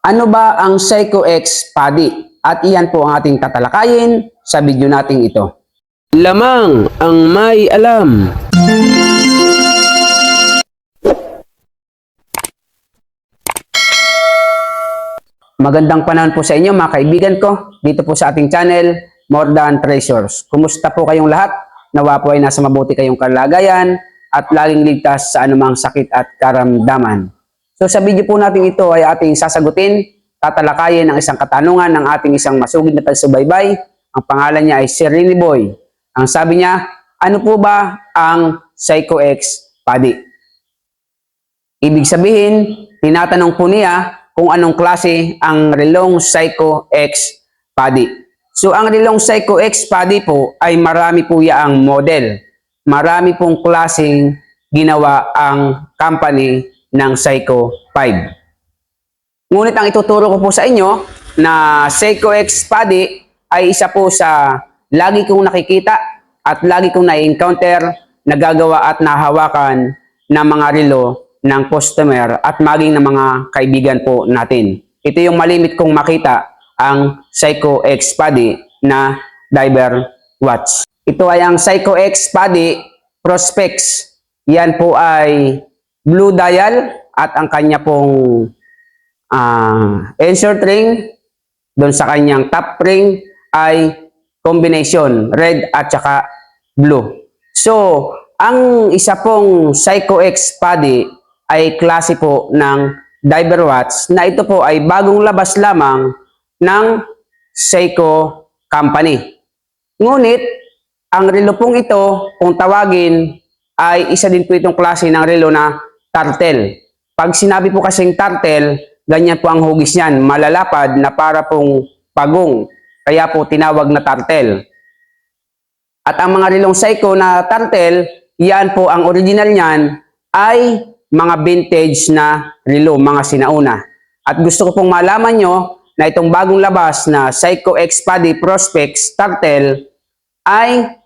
Ano ba ang Seiko X PADI? At iyan po ang ating tatalakayin sa video nating ito. Lamang ang may alam. Magandang panahon po sa inyo mga kaibigan ko dito po sa ating channel, More Than Treasures. Kumusta po kayong lahat? Nawa po ay nasa mabuti kayong kalagayan at laging ligtas sa anumang sakit at karamdaman. So sa video po natin ito ay ating sasagutin, tatalakayin ang isang katanungan ng ating isang masugid na taga-subaybay. Ang pangalan niya ay si Rini Boy. Ang sabi niya, ano po ba ang Seiko X PADI? Ibig sabihin, tinatanong po niya kung anong klase ang relong Seiko X PADI. So ang relong Seiko X PADI po ay marami po yaang model. Marami pong klaseng ginawa ang company ng Seiko 5. Ngunit ang ituturo ko po sa inyo na Seiko X PADI ay isa po sa lagi kong nakikita at lagi kong na-encounter, nagagawa at nahawakan ng mga relo ng customer at maging ng mga kaibigan po natin. Ito yung malimit kong makita ang Seiko X PADI na diver watch. Ito ay ang Seiko X PADI Prospex. Yan po ay blue dial at ang kanya pong insert ring doon sa kanyang top ring ay combination red at saka blue. So, ang isa pong Seiko X PADI ay klase po ng diver watch na ito po ay bagong labas lamang ng Seiko Company. Ngunit, ang relo pong ito, kung tawagin, ay isa din po itong klase ng relo na turtle. Pag sinabi po kasing turtle, ganyan po ang hugis niyan, malalapad na para pong pagong. Kaya po tinawag na turtle. At ang mga relong Seiko na turtle, yan po ang original niyan ay mga vintage na relo, mga sinauna. At gusto ko pong malaman nyo na itong bagong labas na Seiko X PADI Prospex Turtle ay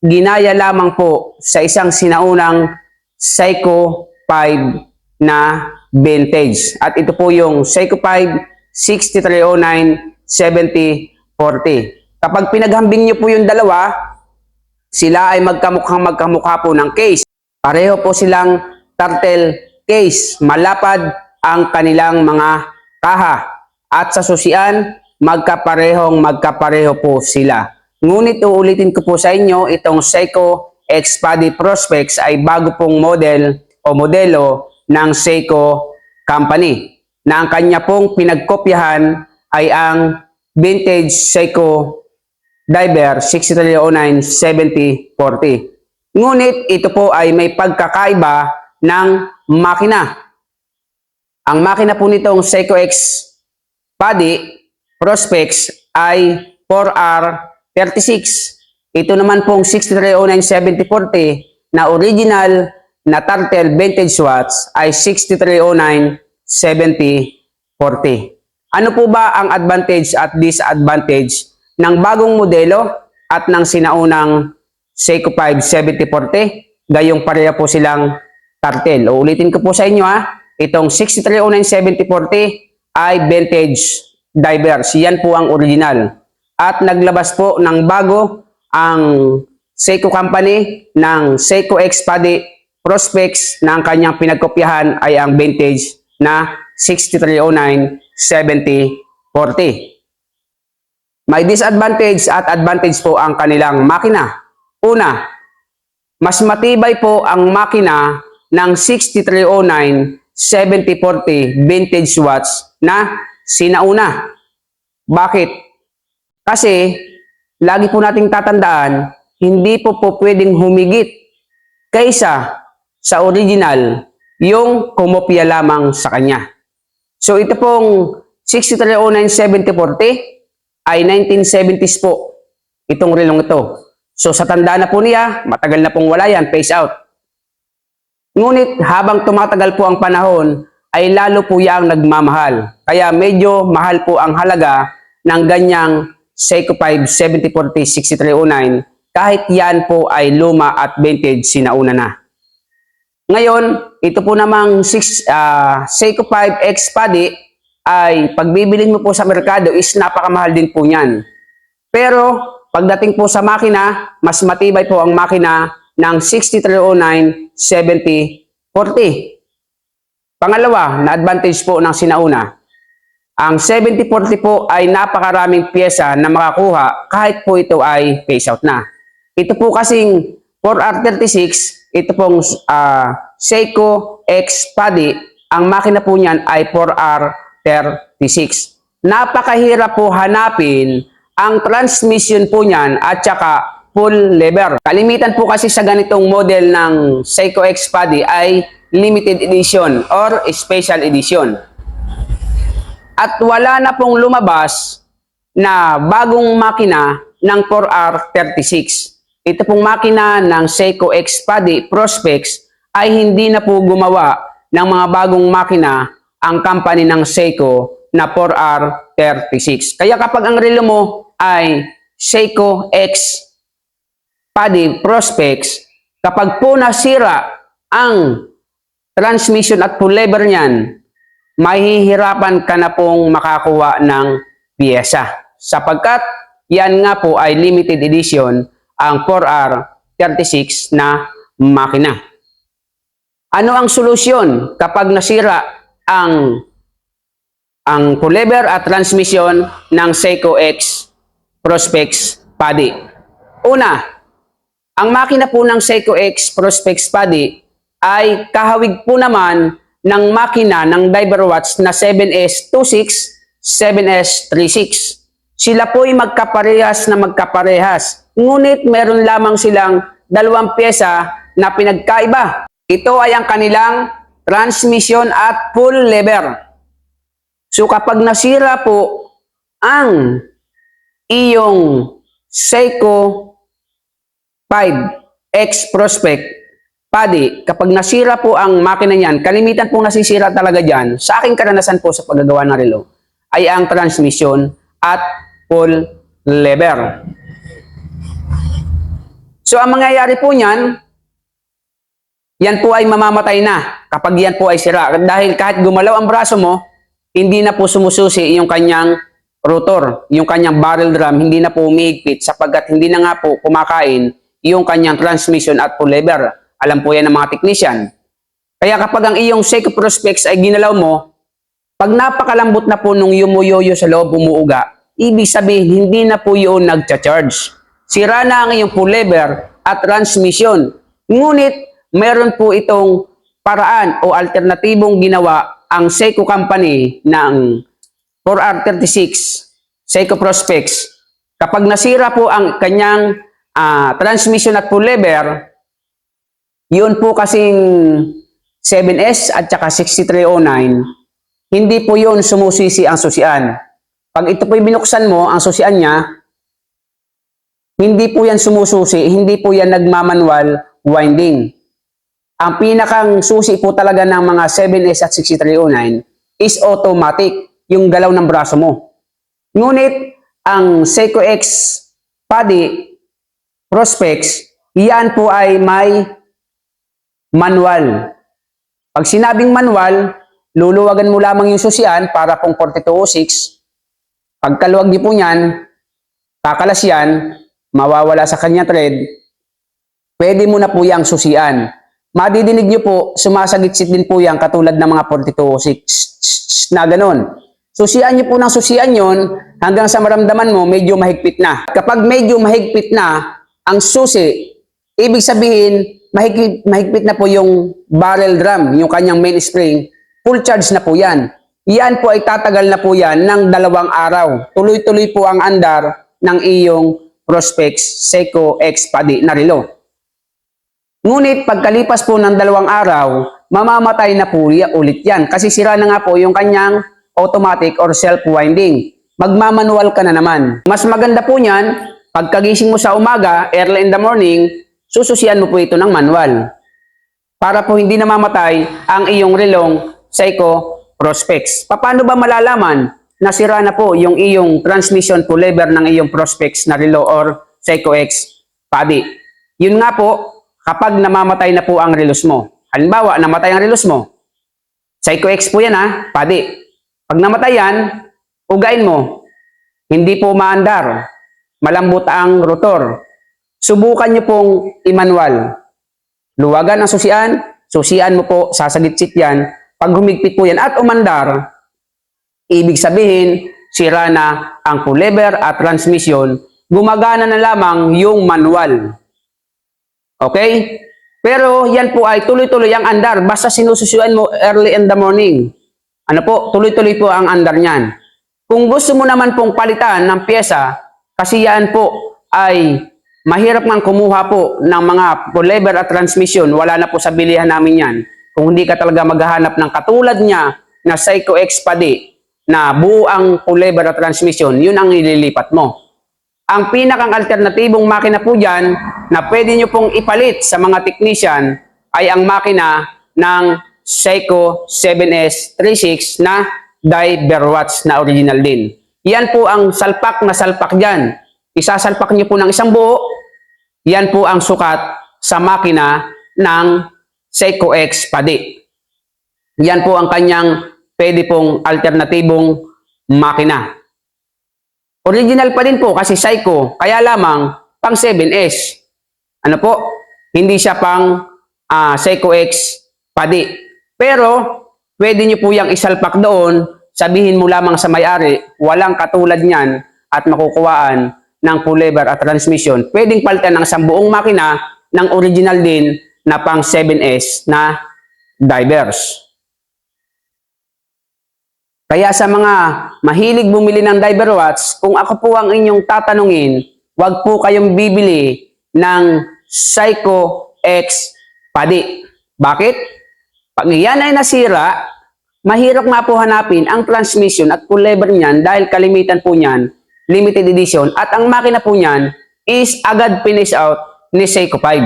ginaya lamang po sa isang sinaunang Seiko 5 na vintage. At ito po yung Seiko 5 6309 7040. Kapag pinaghambing nyo po yung dalawa, sila ay magkamukha po ng case. Pareho po silang turtle case, malapad ang kanilang mga kaha at sa susian magkapareho po sila. Ngunit uulitin ko po sa inyo, itong Seiko X PADI Prospex ay bago pong model o modelo ng Seiko Company na ang kanya pong pinagkopyahan ay ang vintage Seiko Diver 6309 7040. Ngunit ito po ay may pagkakaiba ng makina. Ang makina po nitong Seiko X PADI Prospex ay 4R36. Ito naman pong 6309 7040 na original na turtle vintage watch ay 6309 7040. Ano po ba ang advantage at disadvantage ng bagong modelo at ng sinaunang Seiko 5 7040? Gayong pareha po silang turtle. Ulitin ko po sa inyo itong 6309 7040 ay vintage divers. Yan po ang original. At naglabas po ng bago ang Seiko Company ng Seiko X PADI Prospex na ang kanyang pinagkopyahan ay ang vintage na 6309 7040. May disadvantage at advantage po ang kanilang makina. Una, mas matibay po ang makina ng 6309 7040 vintage watch na sinauna. Bakit? Kasi lagi po nating tatandaan, hindi po pwedeng humigit kaysa sa original yung kumopya lamang sa kanya. So ito pong 6309 7040 ay 1970s po itong relong ito. So sa tanda na po niya, matagal na pong wala yan, phase out. Ngunit habang tumatagal po ang panahon, ay lalo po yang nagmamahal. Kaya medyo mahal po ang halaga ng ganyang Seiko 5 7040 6309 kahit yan po ay luma at vintage sinauna na. Ngayon, ito po namang Seiko 5 X PADI ay pagbibilin mo po sa merkado is napakamahal din po niyan. Pero pagdating po sa makina, mas matibay po ang makina ng 6309 7040. Pangalawa na advantage po ng sinauna, ang 7040 po ay napakaraming pyesa na makakuha kahit po ito ay phase out na. Ito po kasing 4R36, ito pong Seiko X PADI, ang makina po niyan ay 4R36. Napakahirap po hanapin ang transmission po niyan at saka full lever. Kalimitan po kasi sa ganitong model ng Seiko X PADI ay limited edition or special edition. At wala na pong lumabas na bagong makina ng 4R36. Ito pong makina ng Seiko X PADI Prospex ay hindi na po gumawa ng mga bagong makina ang company ng Seiko na 4R36. Kaya kapag ang relo mo ay Seiko X PADI Prospex, kapag po nasira ang transmission at full lever niyan, mahihirapan ka na pong makakuha ng piyesa. Sapagkat yan nga po ay limited edition ang 4R36 na makina. Ano ang solusyon kapag nasira ang full lever at transmission ng Seiko X Prospex PADI? Una, ang makina po ng Seiko X Prospex PADI ay kahawig po naman ng makina ng diver watch na 7S26, 7S36. Sila po ay magkaparehas na magkaparehas. Ngunit meron lamang silang dalawang pyesa na pinagkaiba. Ito ay ang kanilang transmission at full lever. So kapag nasira po ang iyong Seiko 5X Prospect PADI, kapag nasira po ang makina niyan, kalimitan pong nasisira talaga dyan, sa aking karanasan po sa paggagawa ng relo, ay ang transmission at full lever. So ang mangyayari po niyan, yan po ay mamamatay na kapag yan po ay sira. Dahil kahit gumalaw ang braso mo, hindi na po sumususi yung kanyang rotor, yung kanyang barrel drum, hindi na po umihigpit sapagkat hindi na nga po kumakain yung kanyang transmission at full lever. Alam po yan ng mga technician. Kaya kapag ang iyong Seiko Prospex ay ginalaw mo, pag napakalambot na po nung yumuyoyo sa loob umuuga, ibig sabihin hindi na po yun nagcha-charge. Sira na ang iyong full lever at transmission. Ngunit meron po itong paraan o alternatibong ginawa ang Seiko Company ng 4R36 Seiko Prospex. Kapag nasira po ang kanyang transmission at full lever, yun po kasing 7S at saka 6309, hindi po yun sumusisi ang susian. Pag ito po binuksan mo, ang susian niya, hindi po yan sumususi, hindi po yan nagmamanual winding. Ang pinakang susi po talaga ng mga 7S at 6309 is automatic, yung galaw ng braso mo. Ngunit, ang Seiko X PADI Prospex, yan po ay may manual. Pag sinabing manual, luluwagan mo lamang yung susian para pong 4206. Pagkaluwag niyo po niyan, kakalas yan, mawawala sa kanya thread, pwede mo na po yung susian. Madidinig niyo po, sumasagitsit din po yan katulad ng mga 4206 na ganun. Susian niyo po ng susian yon hanggang sa maramdaman mo medyo mahigpit na. Kapag medyo mahigpit na ang susi, ibig sabihin mahigpit na po yung barrel drum, yung kanyang mainspring, full charge na po yan. Yan po ay tatagal na po yan ng 2 araw. Tuloy-tuloy po ang andar ng iyong Prospex Seiko X PADI na relo. Ngunit pagkalipas po ng 2 araw, mamamatay na po ulit yan kasi sira na nga po yung kanyang automatic or self-winding. Magmamanual ka na naman. Mas maganda po niyan, pagkagising mo sa umaga, early in the morning, sususian mo po ito ng manual para po hindi namamatay ang iyong relong Seiko Prospex. Paano ba malalaman na sira na po yung iyong transmission full lever ng iyong Prospex na relo or Seiko X PADI? Yun nga po, kapag namamatay na po ang relos mo. Halimbawa, namatay ang relos mo. Seiko X po yan PADI. Pag namatay yan, ugain mo. Hindi po maandar. Malambot ang rotor. Subukan nyo pong i-manual. Luwagan ang susian, susian mo po, sasagitsit yan. Pag humigpit po yan at umandar, ibig sabihin, sira na ang pull lever at transmission, gumagana na lamang yung manual. Okay? Pero yan po ay tuloy-tuloy ang andar, basta sinususian mo early in the morning. Ano po, tuloy-tuloy po ang andar niyan. Kung gusto mo naman pong palitan ng pyesa, kasi yan po ay mahirap man kumuha po ng mga pull lever at transmission, wala na po sa bilihan namin yan. Kung hindi ka talaga maghahanap ng katulad niya na Seiko X Padi na buo ang pull lever at transmission, yun ang ililipat mo. Ang pinakang alternatibong makina po dyan na pwede nyo pong ipalit sa mga technician ay ang makina ng Seiko 7S36 na diver watch na original din. Yan po ang salpak na salpak dyan. Isasalpak nyo po ng isang buo. Yan po ang sukat sa makina ng Seiko X Padi. Yan po ang kanyang pwede pong alternatibong makina. Original pa din po kasi Seiko, kaya lamang pang 7S. Ano po? Hindi siya pang Seiko X Padi. Pero pwede nyo po yung isalpak doon, sabihin mo lamang sa may-ari, walang katulad niyan at makukuhaan ng pull lever at transmission. Pwedeng palitan ng isang buong makina ng original din na pang 7S na divers. Kaya sa mga mahilig bumili ng diver watch, kung ako po ang inyong tatanungin, wag po kayong bibili ng Seiko X Padi. Bakit? Pag yan ay nasira, mahirap nga po hanapin ang transmission at pull lever niyan dahil kalimitan po niyan, limited edition, at ang makina po niyan is agad finish out ni Seiko 5.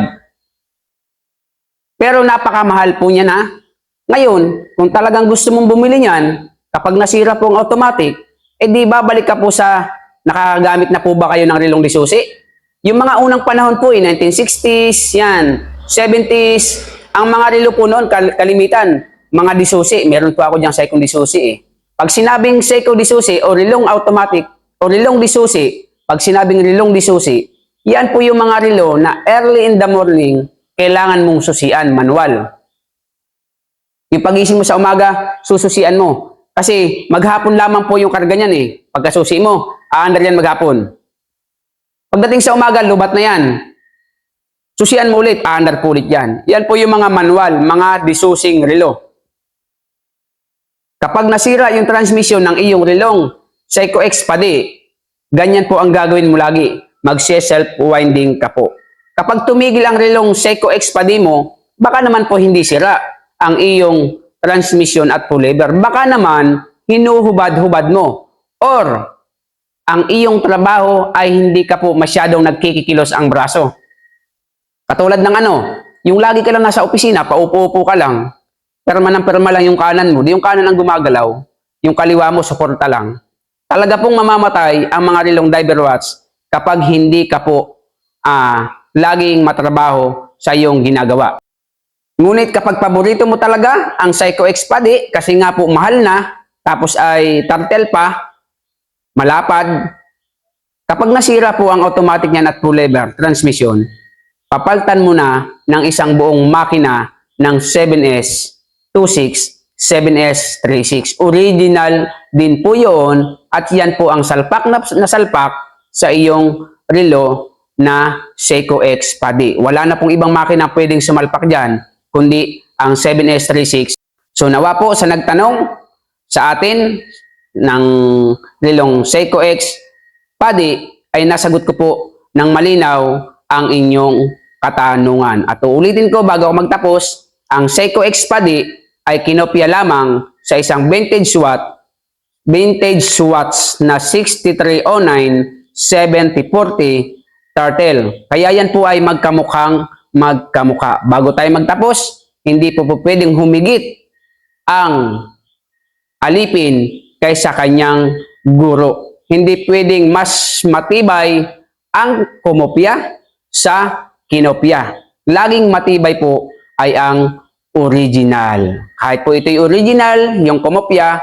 Pero napakamahal po niya na. Ngayon, kung talagang gusto mong bumili niyan, kapag nasira po ang automatic, di babalik ka po sa nakagamit na po ba kayo ng relong di susi? Yung mga unang panahon po, 1960s, yan, 70s, ang mga relo po noon, kalimitan, mga di susi. Meron po ako diyang Seiko di susi . Pag sinabing Seiko di susi o relong automatic o relong di susi, pag sinabing relong di susi, yan po yung mga relo na early in the morning, kailangan mong susian, manual. Yung pagising mo sa umaga, sususian mo. Kasi maghapon lamang po yung karga niyan eh. Pagkasusi mo, aandar yan maghapon. Pagdating sa umaga, lubat na yan. Susian mo ulit, aandar po ulit yan. Yan po yung mga manual, mga disusing relo. Kapag nasira yung transmission ng iyong relong Seiko X Padi, ganyan po ang gagawin mo lagi. Mag-self-winding ka po. Kapag tumigil ang relong Seiko X Padi mo, baka naman po hindi sira ang iyong transmission at pull lever. Baka naman hinuhubad-hubad mo. Or ang iyong trabaho ay hindi ka po masyadong nagkikikilos ang braso. Katulad ng yung lagi ka lang nasa opisina, paupo-upo ka lang, perma lang yung kanan mo, di yung kanan ang gumagalaw, yung kaliwa mo, suporta lang. Talaga pong mamamatay ang mga relong diver watch kapag hindi ka po laging matrabaho sa iyong ginagawa. Ngunit kapag paborito mo talaga ang Seiko X Padi, kasi nga po mahal na, tapos ay turtle pa, malapad, kapag nasira po ang automatic niyan at pull lever, transmission, papalitan mo na ng isang buong makina ng 7S26, 7S36. Original din po yun at yan po ang salpak na salpak sa iyong relo na Seiko X Padi. Wala na pong ibang makina pwedeng sumalpak dyan kundi ang 7S36. So nawa po sa nagtanong sa atin ng relong Seiko X Padi ay nasagot ko po ng malinaw ang inyong katanungan. At uulitin ko bago ako magtapos, ang Seiko X Padi ay kinopya lamang sa isang vintage watch na 6309 7040 turtle. Kaya yan po ay magkamukha. Bago tayo magtapos, hindi po pwedeng humigit ang alipin kaysa kanyang guro. Hindi pwedeng mas matibay ang kumopya sa kinopya. Laging matibay po ay ang original. Kahit po ito'y original, yung kumopya,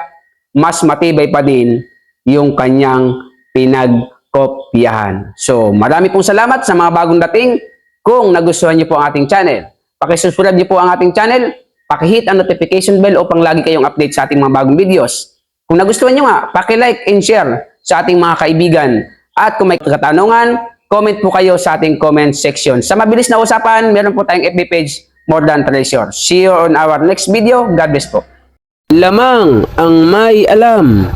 mas matibay pa din yung kanyang pinagkopyahan. So, marami pong salamat sa mga bagong dating. Kung nagustuhan niyo po ang ating channel, pakisubscribe niyo po ang ating channel, pakihit ang notification bell upang lagi kayong update sa ating mga bagong videos. Kung nagustuhan niyo nga, paki-like and share sa ating mga kaibigan. At kung may katanungan, comment po kayo sa ating comment section. Sa mabilis na usapan, meron po tayong FB page, More Than Treasure. See you on our next video. God bless po. Lamang ang may alam.